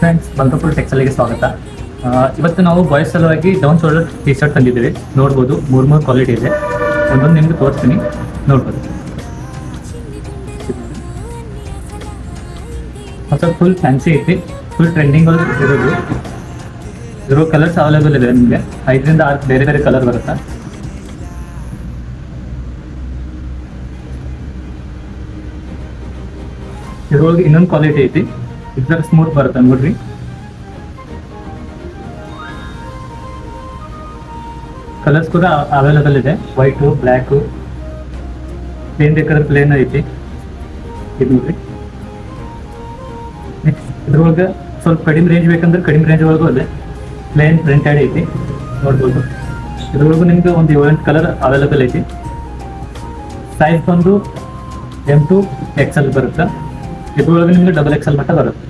Friends, Malkapur ಟೆಕ್ಸ್ಟೈಲ್ಗೆ ಸ್ವಾಗತ. ಇವತ್ತು ನಾವು ಬಾಯ್ಸ್ ಸಲುವಾಗಿ ಡೌನ್ ಶೋಲ್ಡರ್ ಟಿ ಶರ್ಟ್ ತಂದಿದ್ದೀವಿ. ನೋಡ್ಬೋದು, ಮೂರು ಕ್ವಾಲಿಟಿ ಇದೆ. ಒಂದೊಂದು ನಿಮ್ಗೆ ತೋರಿಸ್ತೀನಿ, ನೋಡ್ಬೋದು. ಹೊಸ ಫುಲ್ ಫ್ಯಾನ್ಸಿ ಐತಿ, ಫುಲ್ ಟ್ರೆಂಡಿಂಗ್ ಇರೋ ಕಲರ್ಸ್ ಅವೈಲೇಬಲ್ ಇದೆ. ನಿಮಗೆ 5ರಿಂದ 6 ಬೇರೆ ಬೇರೆ ಕಲರ್ ಬರುತ್ತೆ. ಇದ್ರೊಳಗೆ ಇನ್ನೊಂದು ಕ್ವಾಲಿಟಿ ಐತಿ, ಇದ್ರ ಸ್ಮೂತ್ ಬರುತ್ತೆ ನೋಡ್ರಿ. ಕಲರ್ಸ್ ಕೂಡ ಅವೈಲೇಬಲ್ ಇದೆ, ವೈಟು, ಬ್ಲ್ಯಾಕು, ಪ್ಲೇನ್ ಬೇಕಾದ್ರೆ ಪ್ಲೇನ್ ಐತಿ. ಇದು ನೋಡ್ರಿ. ನೆಕ್ಸ್ಟ್ ಇದ್ರೊಳಗೆ ಸ್ವಲ್ಪ ಕಡಿಮೆ ರೇಂಜ್ ಬೇಕಂದ್ರೆ ಕಡಿಮೆ ರೇಂಜ್ ಒಳಗೂ ಅದೇ ಪ್ಲೇನ್ ಪ್ರಿಂಟೆಡ್ ಐತಿ, ನೋಡ್ಬೋದು. ಇದ್ರೊಳಗೂ ನಿಮ್ಗೆ ಒಂದು 7 ಕಲರ್ ಅವೈಲೇಬಲ್ ಐತಿ. ಸೈಜ್ ಬಂದು M to XL ಬರುತ್ತೆ. ಇದ್ರೊಳಗೆ ನಿಮ್ಗೆ XXL ಮಟ್ಟ ಬರುತ್ತೆ.